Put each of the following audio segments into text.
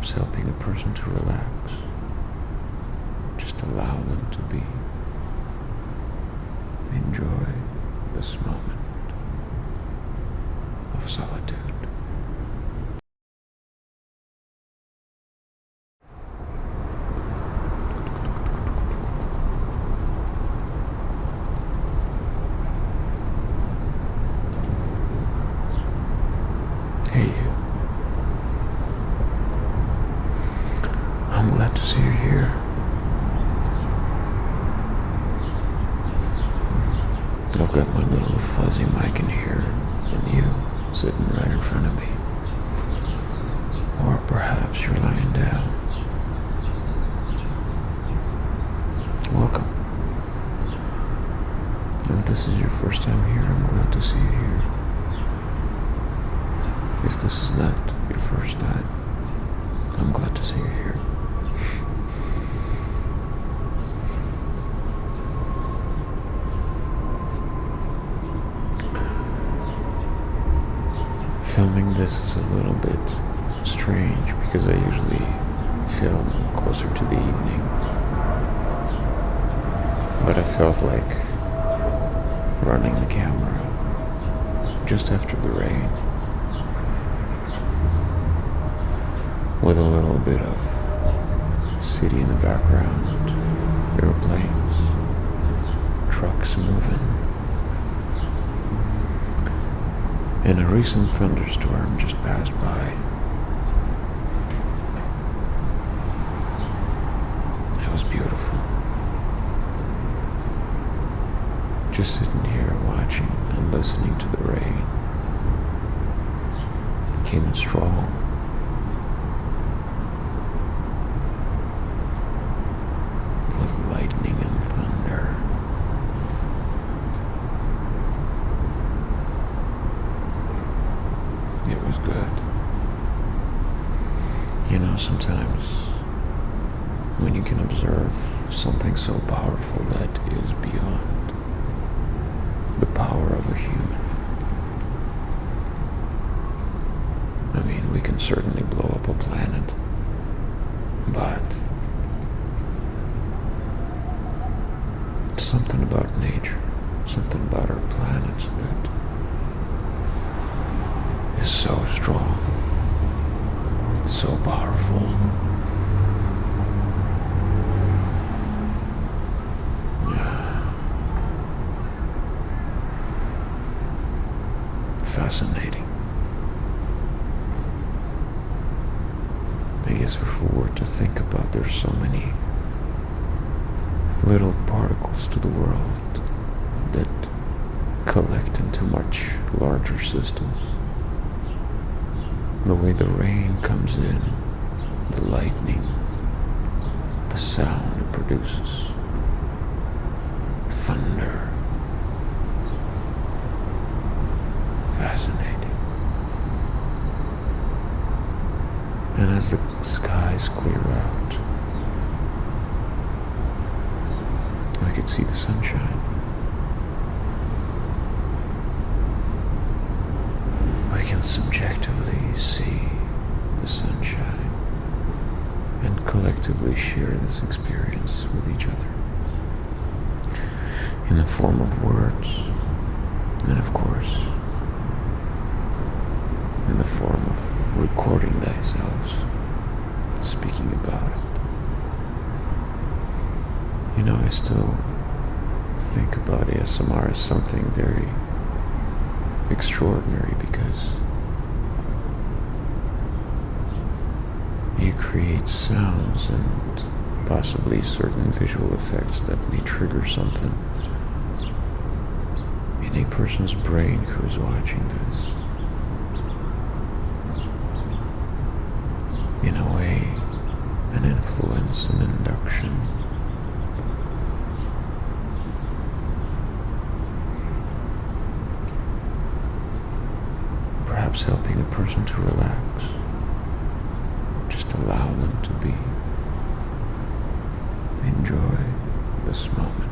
perhaps helping a person to relax. Just allow them to be. Enjoy this moment of solitude. Hey you. I'm glad to see you here. I've got my little fuzzy mic in here, and you sitting right in front of me. Or perhaps you're lying down. Welcome. If this is your first time here, I'm glad to see you here. If this is not your first time, I'm glad to see you here. Filming this is a little bit strange because I usually film closer to the evening. But I felt like running the camera just after the rain, with a little bit of city in the background, airplanes, trucks moving, and a recent thunderstorm just passed by. It was beautiful. Just sitting here watching and listening to the rain. It came in strong. With lightning and thunder. It was good. You know, sometimes when you can observe something so powerful that is beyond the power of a human. I mean, we can certainly blow up a planet, but something about nature, something about our planet that is so strong, so powerful. Fascinating. I guess if we were to think about, there's so many little particles to the world that collect into much larger systems. The way the rain comes in, the lightning, the sound it produces, thunder. Fascinating. And as the skies clear out, I could see the sunshine. I can subjectively see the sunshine and collectively share this experience with each other in the form of words, and of course in the form of recording thyself, speaking about it. You know, I still think about ASMR as something very extraordinary because you create sounds and possibly certain visual effects that may trigger something in a person's brain who is watching this. In a way, an influence, an induction. Perhaps helping a person to relax. Just allow them to be. Enjoy this moment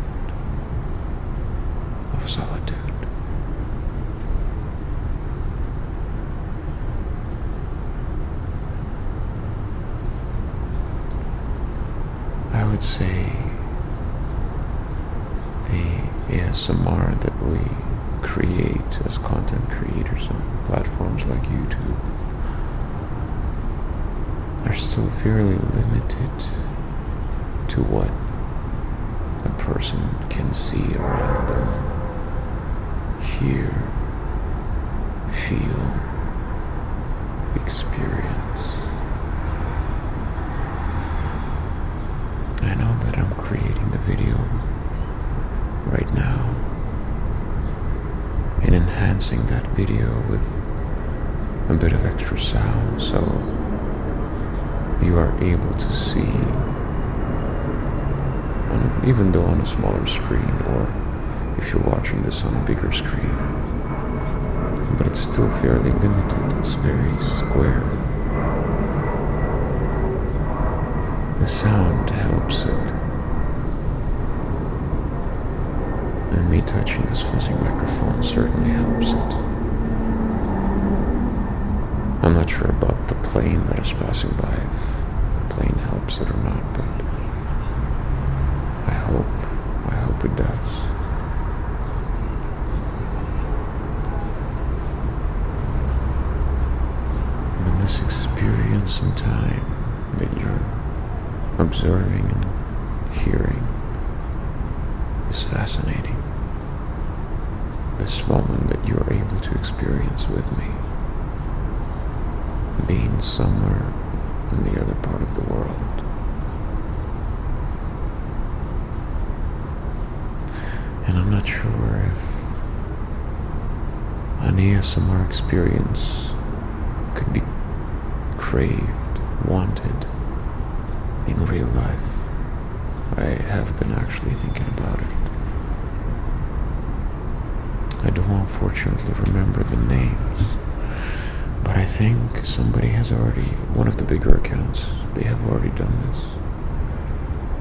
of solitude. would say the ASMR that we create as content creators on platforms like YouTube are still fairly limited to what a person can see around them, hear, feel, experience. I know that I'm creating a video right now and enhancing that video with a bit of extra sound so you are able to see, even though on a smaller screen, or if you're watching this on a bigger screen, but it's still fairly limited. It's very square. The sound helps it, and me touching this fuzzy microphone certainly helps it. I'm not sure about the plane that is passing by, if the plane helps it or not, but I hope it does. But this experience in time that you're observing and hearing is fascinating. This moment that you're able to experience with me, being somewhere in the other part of the world. And I'm not sure if an ASMR experience could be craved, wanted in real life. I have been actually thinking about it. I don't unfortunately remember the names, but I think somebody has already, one of the bigger accounts, they have already done this.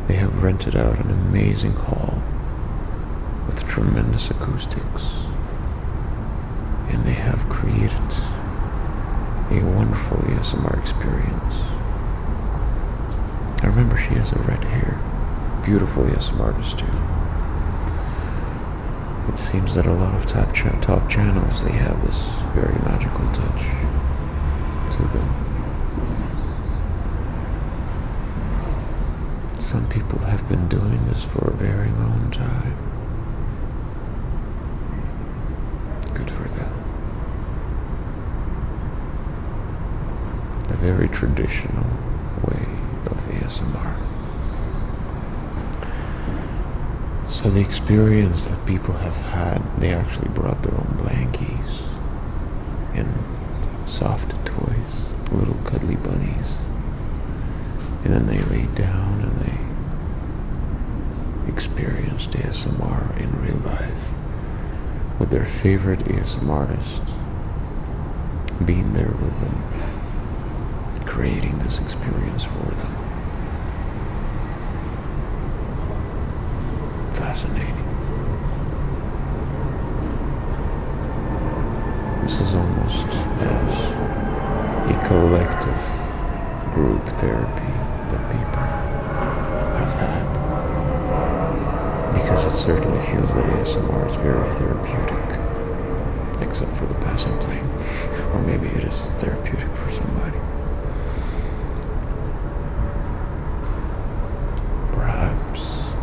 They have rented out an amazing hall with tremendous acoustics, and they have created a wonderful ASMR experience. I remember she has a red hair, beautiful ASMR artist too. It seems that a lot of top channels, they have this very magical touch to them. Some people have been doing this for a very long time. Good for them. A very traditional way of ASMR. So the experience that people have had, they actually brought their own blankies and soft toys, little cuddly bunnies, and then they laid down and they experienced ASMR in real life with their favorite ASMR artist being there with them, creating this experience for them. Fascinating. This is almost as a collective group therapy that people have had, because it certainly feels that ASMR is very therapeutic, except for the passing plane, or maybe it is therapeutic for somebody.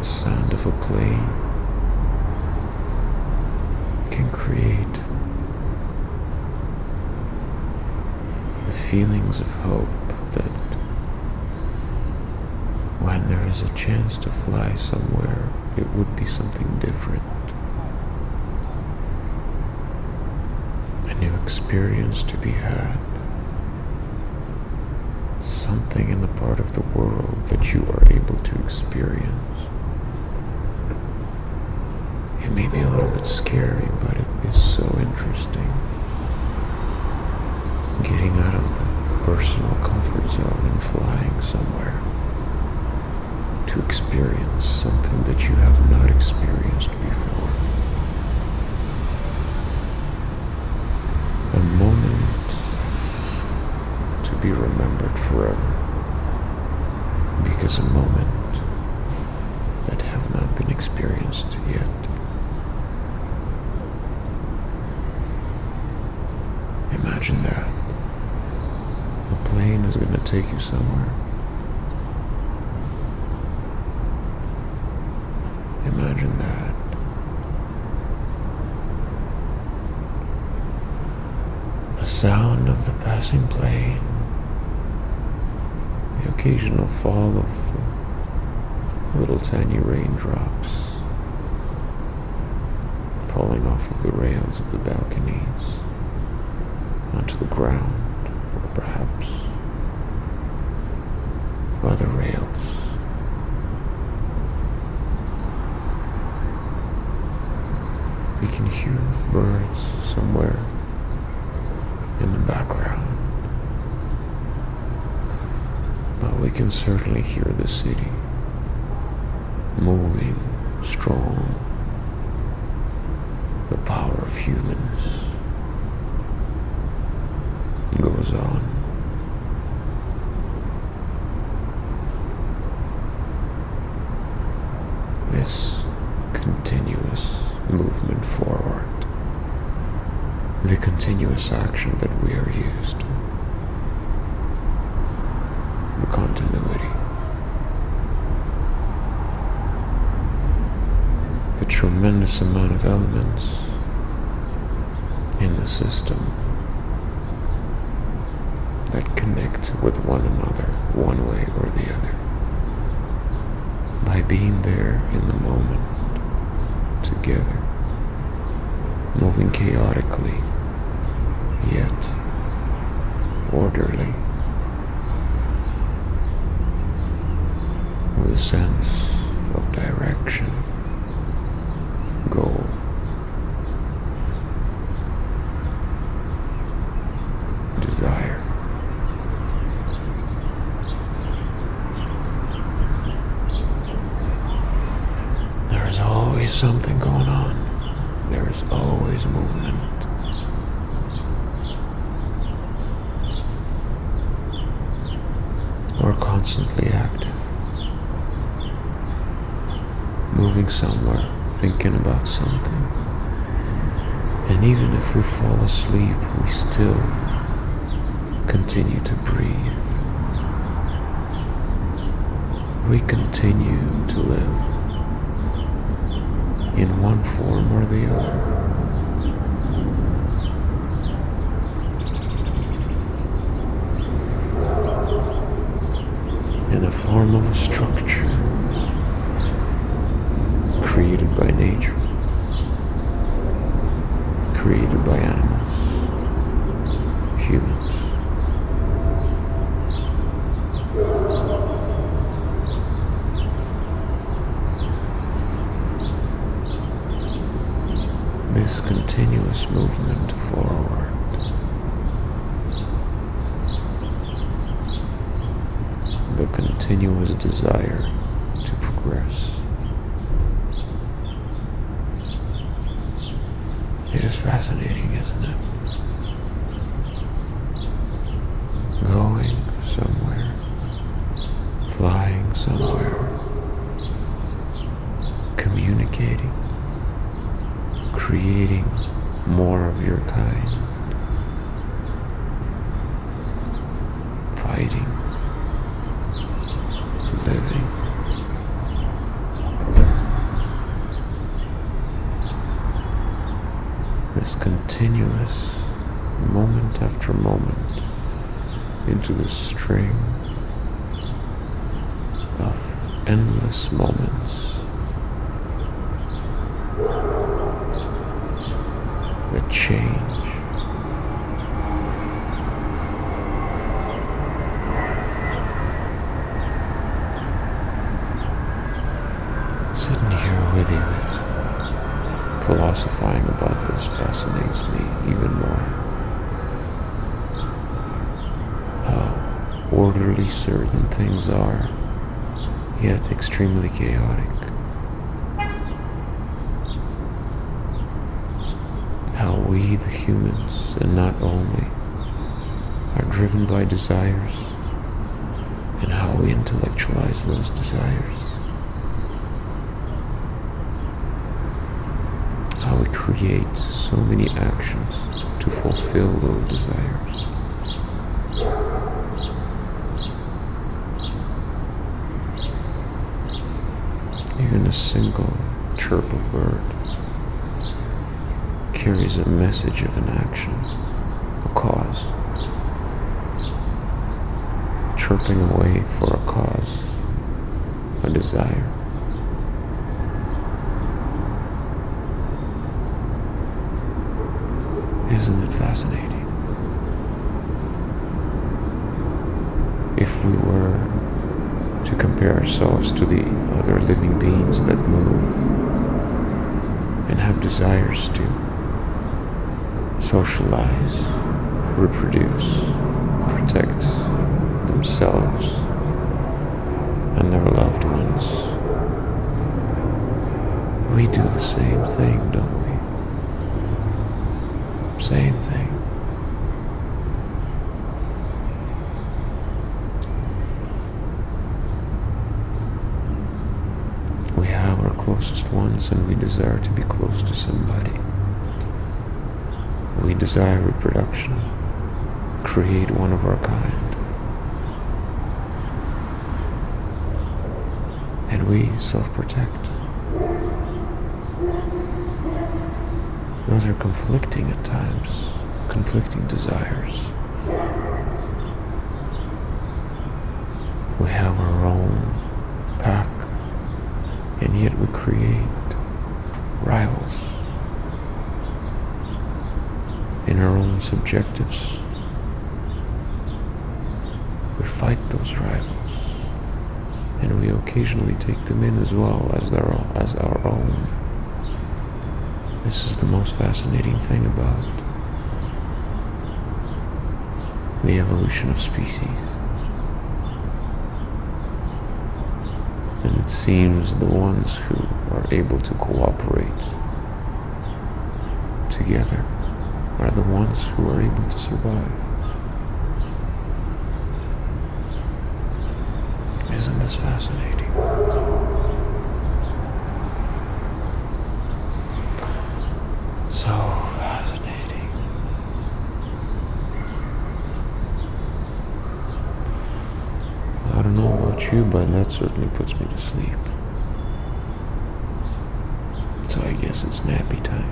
Sound of a plane can create the feelings of hope that when there is a chance to fly somewhere, it would be something different. A new experience to be had. Something in the part of the world that you are able to experience. It may be a little bit scary, but it is so interesting. Getting out of the personal comfort zone and flying somewhere to experience something that you have not experienced before. A moment to be remembered forever, because a moment not been experienced yet. Imagine that. A plane is going to take you somewhere. Imagine that. The sound of the passing plane, the occasional fall of the little tiny raindrops falling off of the rails of the balconies onto the ground, or perhaps other rails. You can hear birds somewhere in the background, but we can certainly hear the city moving strong, the power of humans goes on. This continuous movement forward, the continuous action that we are used to, the continuity, the tremendous amount of elements in the system that connect with one another one way or the other by being there in the moment together, moving chaotically yet orderly, with a sense of direction, goal, desire. There's always something going on. There's always movement. We're constantly active, moving somewhere, thinking about something. And even if we fall asleep, we still continue to breathe. We continue to live in one form or the other. In a form of a structure created by nature, created by animals, humans. This continuous movement forward, the continuous desire to progress. It is fascinating, isn't it? Going somewhere, flying somewhere, communicating, creating more of your kind, fighting, living. This continuous moment after moment into the string of endless moments that change. Sitting here with you, philosophizing about this fascinates me even more. How orderly certain things are, yet extremely chaotic. How we, the humans, and not only, are driven by desires, and how we intellectualize those desires. create so many actions to fulfill those desires. Even a single chirp of bird carries a message of an action, a cause. Chirping away for a cause, a desire. Isn't it fascinating? If we were to compare ourselves to the other living beings that move and have desires to socialize, reproduce, protect themselves and their loved ones, we do the same thing, don't we? Same thing. We have our closest ones and we desire to be close to somebody. We desire reproduction, create one of our kind. And we self-protect. Those are conflicting at times, conflicting desires. We have our own pack, and yet we create rivals in our own subjectives. We fight those rivals, and we occasionally take them in as well as our own. This is the most fascinating thing about the evolution of species. And it seems the ones who are able to cooperate together are the ones who are able to survive. Isn't this fascinating? So fascinating. I don't know about you, but that certainly puts me to sleep. So I guess it's nappy time.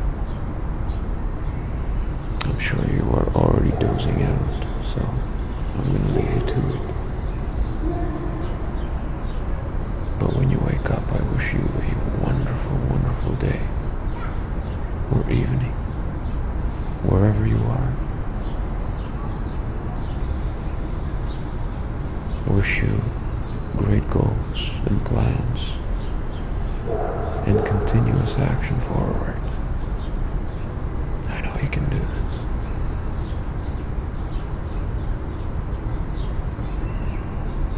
I'm sure you are already dozing out, so I'm gonna leave you to it. But when you wake up, I wish you a wonderful, wonderful day. Or evening, wherever you are. Wish you great goals and plans and continuous action forward. I know you can do this.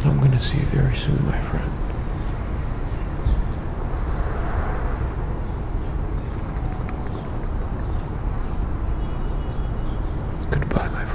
I'm gonna see you very soon, my friend. Goodbye, my friend.